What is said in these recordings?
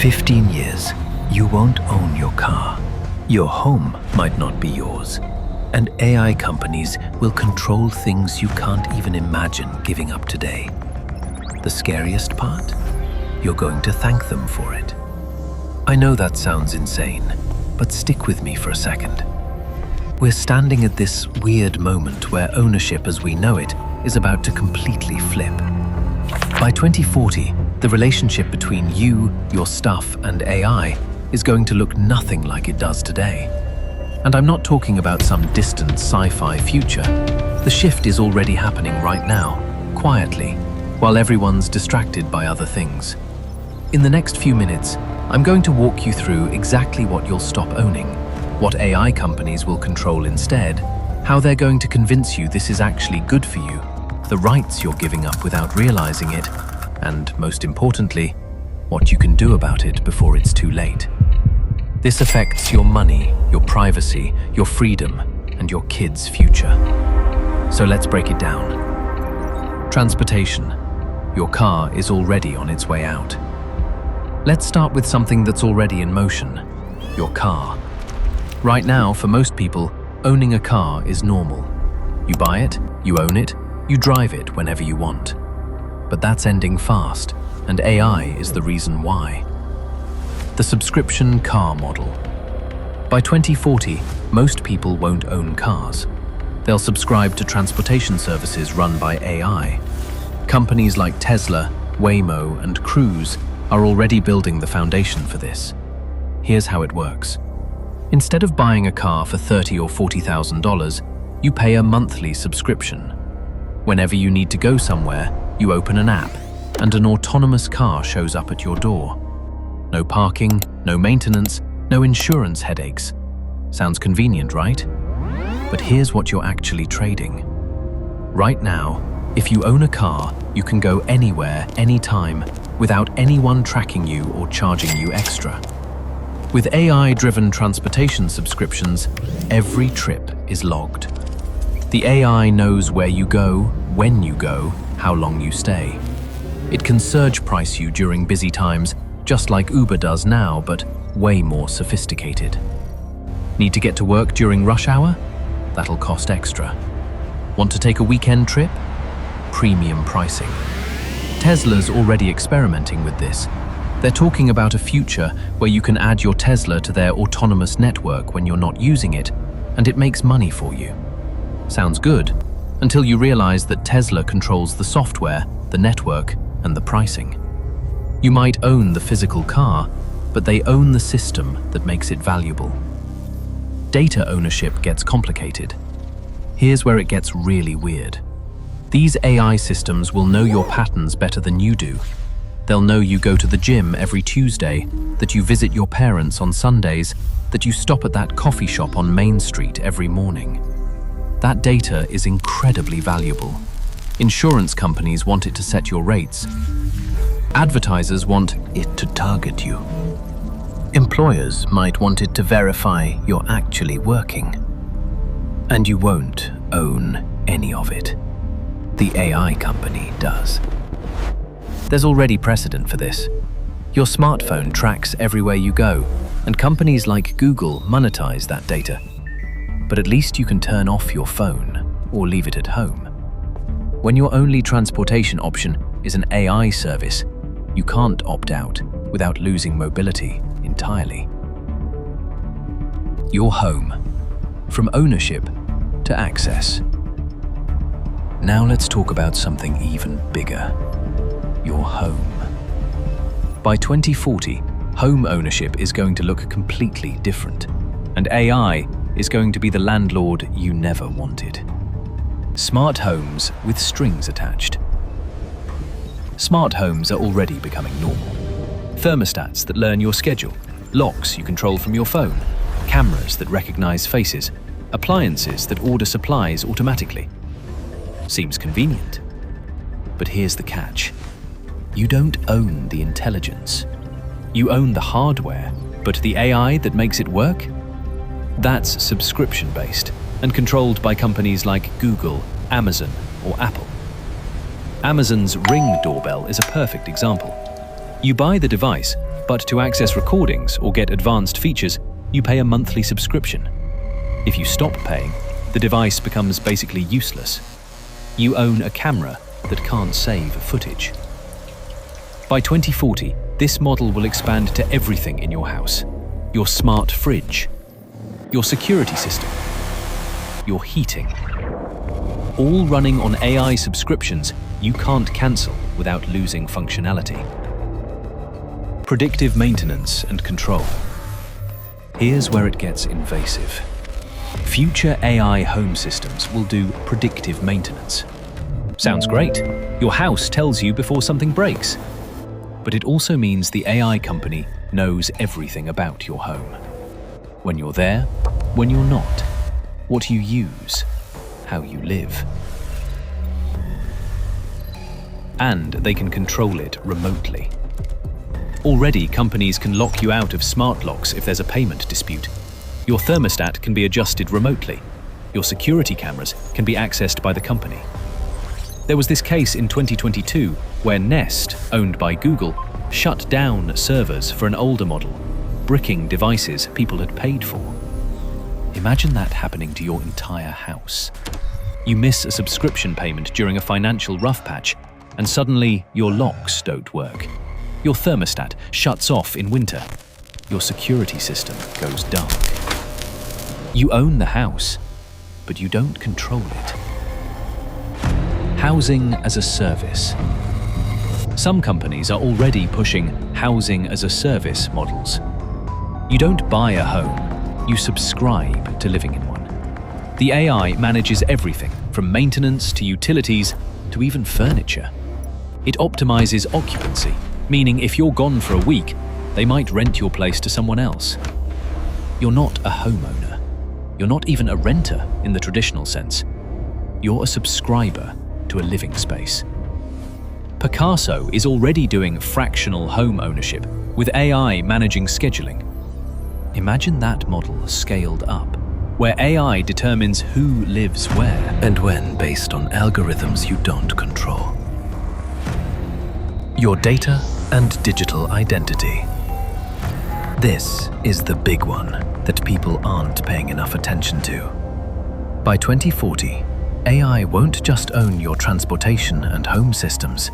15 years, you won't own your car. Your home might not be yours. And AI companies will control things you can't even imagine giving up today. The scariest part? You're going to thank them for it. I know that sounds insane, but stick with me for a second. We're standing at this weird moment where ownership as we know it is about to completely flip. By 2040, the relationship between you, your stuff, and AI is going to look nothing like it does today. And I'm not talking about some distant sci-fi future. The shift is already happening right now, quietly, while everyone's distracted by other things. In the next few minutes, I'm going to walk you through exactly what you'll stop owning, what AI companies will control instead, how they're going to convince you this is actually good for you, the rights you're giving up without realizing it, and most importantly, what you can do about it before it's too late. This affects your money, your privacy, your freedom, and your kids' future. So let's break it down. Transportation. Your car is already on its way out. Let's start with something that's already in motion, your car. Right now, for most people, owning a car is normal. You buy it, you own it, you drive it whenever you want. But that's ending fast, and AI is the reason why. The subscription car model. By 2040, most people won't own cars. They'll subscribe to transportation services run by AI. Companies like Tesla, Waymo, and Cruise are already building the foundation for this. Here's how it works. Instead of buying a car for $30,000 or $40,000, you pay a monthly subscription. Whenever you need to go somewhere, you open an app, and an autonomous car shows up at your door. No parking, no maintenance, no insurance headaches. Sounds convenient, right? But here's what you're actually trading. Right now, if you own a car, you can go anywhere, anytime, without anyone tracking you or charging you extra. With AI-driven transportation subscriptions, every trip is logged. The AI knows where you go, when you go, how long you stay. It can surge price you during busy times, just like Uber does now, but way more sophisticated. Need to get to work during rush hour? That'll cost extra. Want to take a weekend trip? Premium pricing. Tesla's already experimenting with this. They're talking about a future where you can add your Tesla to their autonomous network when you're not using it, and it makes money for you. Sounds good, until you realize that Tesla controls the software, the network, and the pricing. You might own the physical car, but they own the system that makes it valuable. Data ownership gets complicated. Here's where it gets really weird. These AI systems will know your patterns better than you do. They'll know you go to the gym every Tuesday, that you visit your parents on Sundays, that you stop at that coffee shop on Main Street every morning. That data is incredibly valuable. Insurance companies want it to set your rates. Advertisers want it to target you. Employers might want it to verify you're actually working. And you won't own any of it. The AI company does. There's already precedent for this. Your smartphone tracks everywhere you go, and companies like Google monetize that data. But at least you can turn off your phone or leave it at home. When your only transportation option is an AI service, you can't opt out without losing mobility entirely. Your home, from ownership to access. Now let's talk about something even bigger, your home. By 2040, home ownership is going to look completely different, and AI is going to be the landlord you never wanted. Smart homes with strings attached. Smart homes are already becoming normal. Thermostats that learn your schedule, locks you control from your phone, cameras that recognize faces, appliances that order supplies automatically. Seems convenient. But here's the catch. You don't own the intelligence. You own the hardware, but the AI that makes it work? That's subscription-based and controlled by companies like Google, Amazon, or Apple. Amazon's Ring doorbell is a perfect example. You buy the device, But to access recordings or get advanced features, you pay a monthly subscription. If you stop paying, the device becomes basically useless. You own a camera that can't save footage. By 2040, this model will expand to everything in your house. Your smart fridge, your security system, your heating. All running on AI subscriptions you can't cancel without losing functionality. Predictive maintenance and control. Here's where it gets invasive. Future AI home systems will do predictive maintenance. Sounds great. Your house tells you before something breaks. But it also means the AI company knows everything about your home. When you're there, when you're not, what you use, how you live. And they can control it remotely. Already, companies can lock you out of smart locks if there's a payment dispute. Your thermostat can be adjusted remotely. Your security cameras can be accessed by the company. There was this case in 2022 where Nest, owned by Google, shut down servers for an older model, bricking devices people had paid for. Imagine that happening to your entire house. You miss a subscription payment during a financial rough patch, and suddenly your locks don't work. Your thermostat shuts off in winter. Your security system goes dark. You own the house, but you don't control it. Housing as a service. Some companies are already pushing housing as a service models. You don't buy a home, you subscribe to living in one. The AI manages everything from maintenance to utilities to even furniture. It optimizes occupancy, meaning if you're gone for a week, they might rent your place to someone else. You're not a homeowner. You're not even a renter in the traditional sense. You're a subscriber to a living space. Picasso is already doing fractional home ownership with AI managing scheduling. Imagine that model scaled up, where AI determines who lives where And when based on algorithms you don't control. Your data and digital identity. This is the big one that people aren't paying enough attention to. By 2040, AI won't just own your transportation and home systems,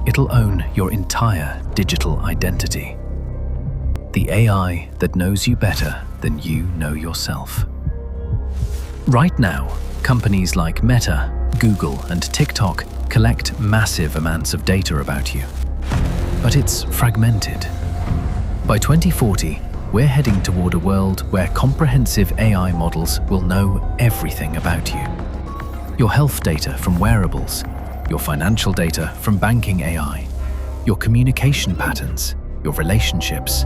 it'll own your entire digital identity. The AI that knows you better than you know yourself. Right now, companies like Meta, Google, and TikTok collect massive amounts of data about you. But it's fragmented. By 2040, we're heading toward a world where comprehensive AI models will know everything about you. Your health data from wearables, your financial data from banking AI, your communication patterns, your relationships,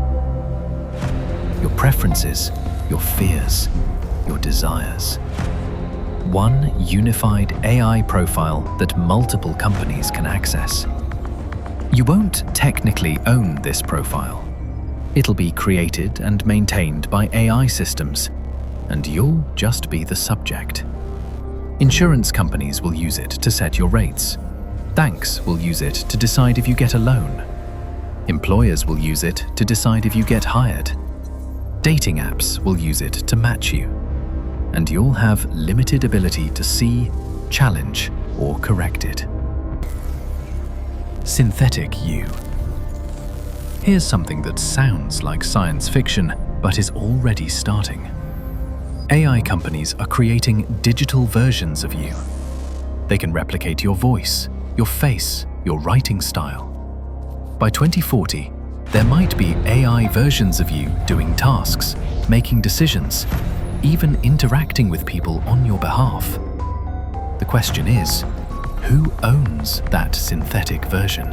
your preferences, your fears, your desires. One unified AI profile that multiple companies can access. You won't technically own this profile. It'll be created and maintained by AI systems, and you'll just be the subject. Insurance companies will use it to set your rates. Banks will use it to decide if you get a loan. Employers will use it to decide if you get hired. Dating apps will use it to match you. And you'll have limited ability to see, challenge, or correct it. Synthetic you. Here's something that sounds like science fiction, but is already starting. AI companies are creating digital versions of you. They can replicate your voice, your face, your writing style. By 2040, there might be AI versions of you doing tasks, making decisions, even interacting with people on your behalf. The question is, who owns that synthetic version?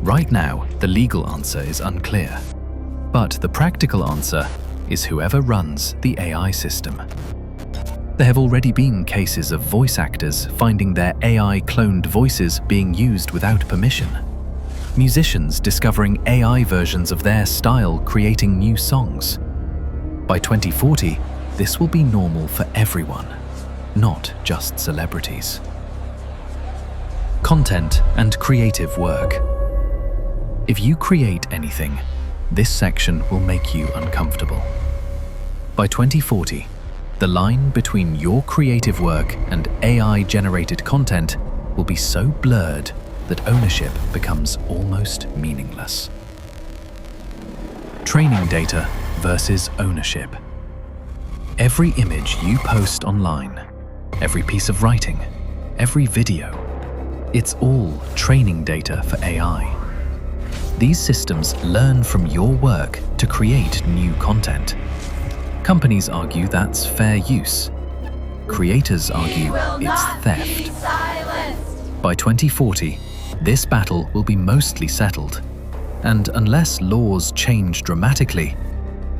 Right now, the legal answer is unclear, but the practical answer is whoever runs the AI system. There have already been cases of voice actors finding their AI-cloned voices being used without permission. Musicians discovering AI versions of their style creating new songs. By 2040, this will be normal for everyone, not just celebrities. Content and creative work. If you create anything, this section will make you uncomfortable. By 2040, the line between your creative work and AI-generated content will be so blurred that ownership becomes almost meaningless. Training data versus ownership. Every image you post online, every piece of writing, every video, it's all training data for AI. These systems learn from your work to create new content. Companies argue that's fair use. Creators argue it's theft. By 2040, this battle will be mostly settled, and unless laws change dramatically,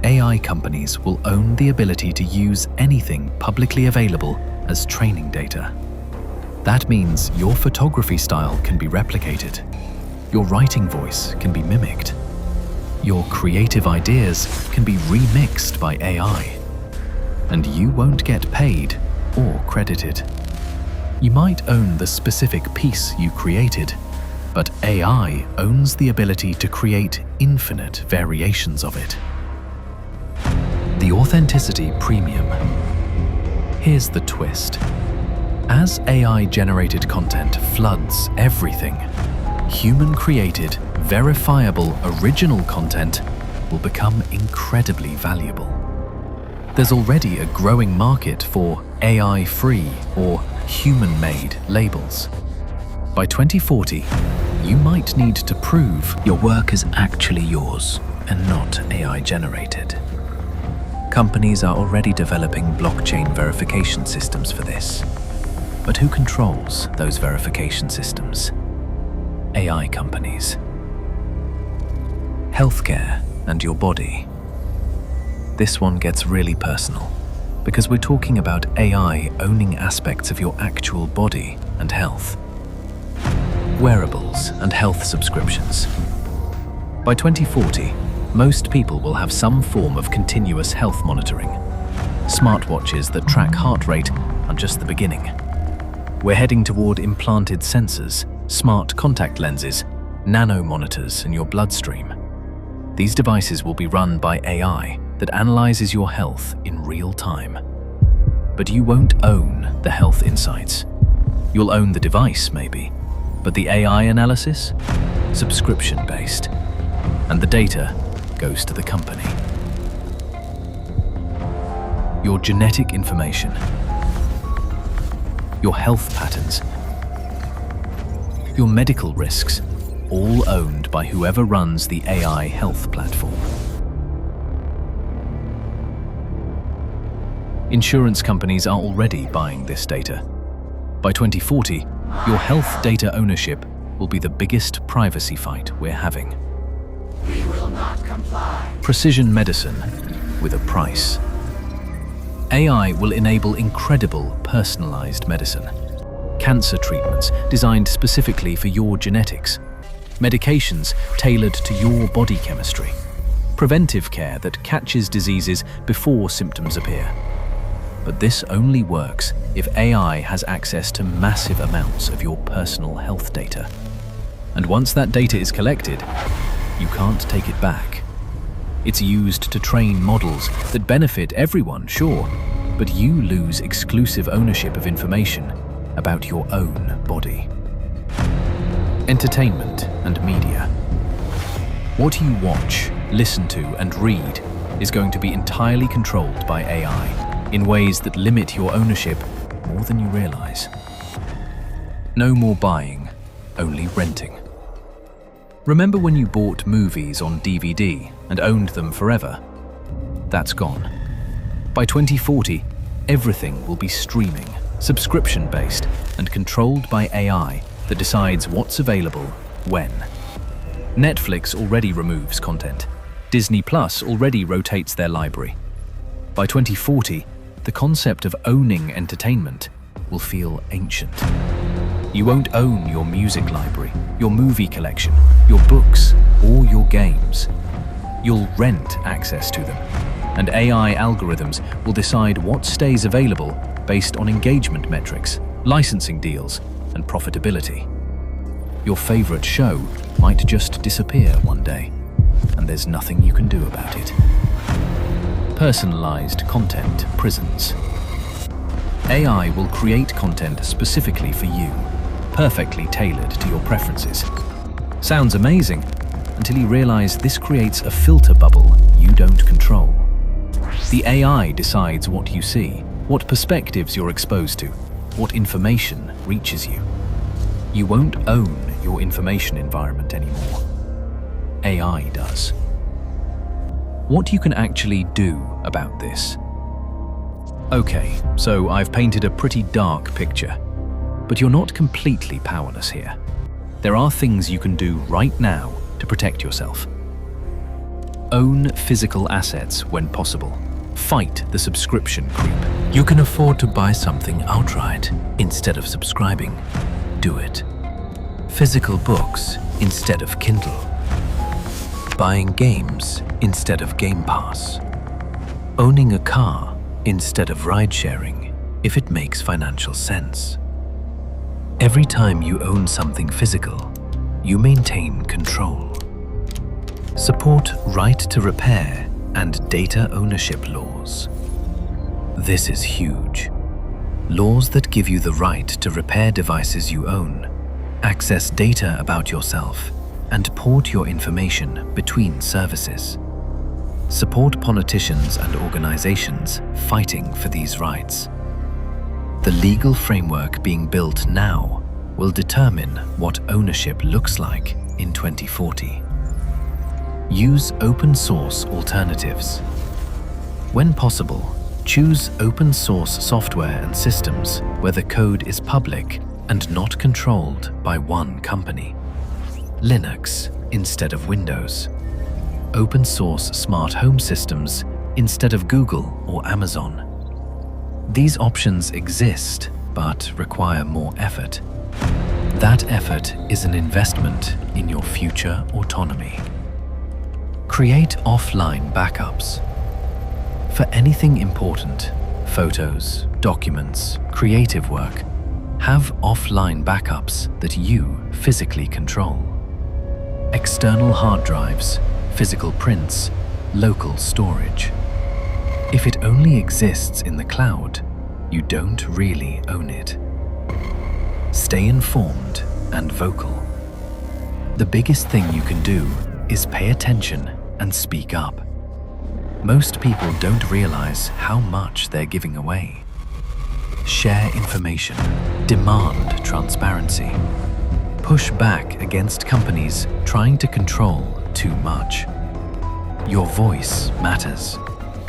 AI companies will own the ability to use anything publicly available as training data. That means your photography style can be replicated, your writing voice can be mimicked, your creative ideas can be remixed by AI, and you won't get paid or credited. You might own the specific piece you created, but AI owns the ability to create infinite variations of it. The authenticity premium. Here's the twist. As AI-generated content floods everything, human-created, verifiable, original content will become incredibly valuable. There's already a growing market for AI-free or human-made labels. By 2040, you might need to prove Your work is actually yours and not AI-generated. Companies are already developing blockchain verification systems for this. But who controls those verification systems? AI companies. Healthcare and your body. This one gets really personal, because we're talking about AI owning aspects of your actual body and health. Wearables and health subscriptions. By 2040, most people will have some form of continuous health monitoring. Smartwatches that track heart rate are just the beginning. We're heading toward implanted sensors, smart contact lenses, nano monitors in your bloodstream. These devices will be run by AI that analyzes your health in real time. But you won't own the health insights. You'll own the device, maybe, but the AI analysis? Subscription-based. And the data goes to the company. Your genetic information, your health patterns, your medical risks, all owned by whoever runs the AI health platform. Insurance companies are already buying this data. By 2040, your health data ownership will be the biggest privacy fight we're having. We will not comply. Precision medicine with a price. AI will enable incredible personalized medicine. Cancer treatments designed specifically for your genetics. Medications tailored to your body chemistry. Preventive care that catches diseases before symptoms appear. But this only works if AI has access to massive amounts of your personal health data. And once that data is collected, you can't take it back. It's used to train models that benefit everyone, sure, but you lose exclusive ownership of information about your own body. Entertainment and media. What you watch, listen to, and read is going to be entirely controlled by AI in ways that limit your ownership more than you realize. No more buying, only renting. Remember when you bought movies on DVD and owned them forever? That's gone. By 2040, everything will be streaming, subscription-based, and controlled by AI that decides what's available when. Netflix already removes content. Disney Plus already rotates their library. By 2040, the concept of owning entertainment will feel ancient. You won't own your music library, your movie collection, your books, or your games. You'll rent access to them, and AI algorithms will decide what stays available based on engagement metrics, licensing deals, and profitability. Your favorite show might just disappear one day. and there's nothing you can do about it. Personalized content prisons. AI will create content specifically for you, perfectly tailored to your preferences. Sounds amazing, until you realize this creates a filter bubble you don't control. The AI decides what you see, what perspectives you're exposed to, what information reaches you. You won't own your information environment anymore. AI does. What you can actually do about this? Okay, so I've painted a pretty dark picture, but you're not completely powerless here. There are things you can do right now to protect yourself. Own physical assets when possible. Fight the subscription creep. You can afford to buy something outright instead of subscribing. Do it. Physical books instead of Kindle. Buying games instead of Game Pass. Owning a car instead of ride-sharing if it makes financial sense. Every time you own something physical, you maintain control. Support right to repair and data ownership laws. This is huge. Laws that give you the right to repair devices you own, access data about yourself, and port your information between services. Support politicians and organizations fighting for these rights. The legal framework being built now will determine what ownership looks like in 2040. Use open source alternatives. When possible, choose open source software and systems where the code is public and not controlled by one company. Linux instead of Windows. Open source smart home systems instead of Google or Amazon. These options exist, but require more effort. That effort is an investment in your future autonomy. Create offline backups. For anything important, photos, documents, creative work, have offline backups that you physically control. External hard drives, physical prints, local storage. If it only exists in the cloud, you don't really own it. Stay informed and vocal. The biggest thing you can do is pay attention and speak up. Most people don't realize how much they're giving away. Share information, demand transparency. Push back against companies trying to control too much. Your voice matters,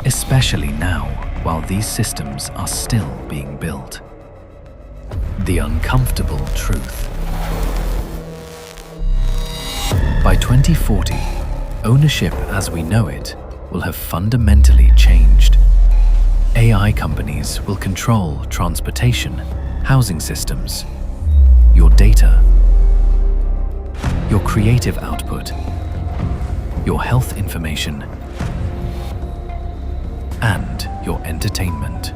especially now while these systems are still being built. The uncomfortable truth. By 2040, ownership as we know it will have fundamentally changed. AI companies will control transportation, housing systems, your data, your creative output, your health information, and your entertainment.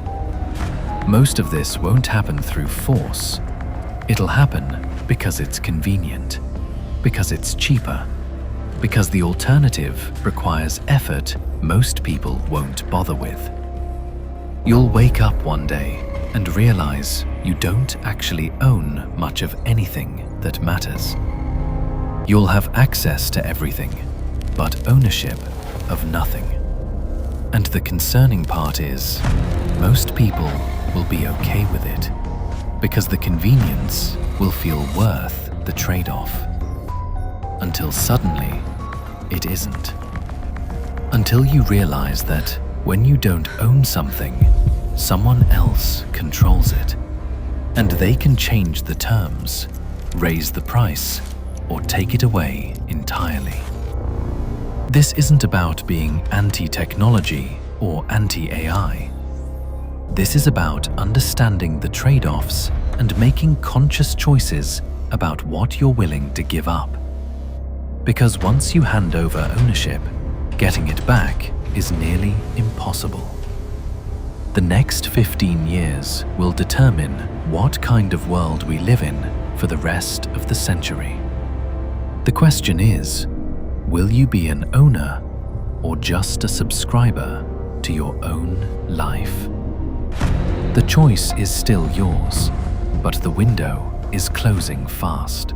Most of this won't happen through force. It'll happen because it's convenient, because it's cheaper, because the alternative requires effort most people won't bother with. You'll wake up one day and realize you don't actually own much of anything that matters. You'll have access to everything, but ownership of nothing. And the concerning part is, most people will be okay with it, because the convenience will feel worth the trade-off. Until suddenly, it isn't. Until you realize that when you don't own something, someone else controls it, and they can change the terms, raise the price, or take it away entirely. This isn't about being anti-technology or anti-AI. This is about understanding the trade-offs and making conscious choices about what you're willing to give up. Because once you hand over ownership, getting it back is nearly impossible. The next 15 years will determine what kind of world we live in for the rest of the century. The question is, Will you be an owner or just a subscriber to your own life? The choice is still yours, but the window is closing fast.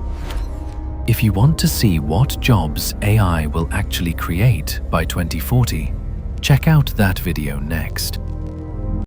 If you want to see what jobs AI will actually create by 2040, check out that video next.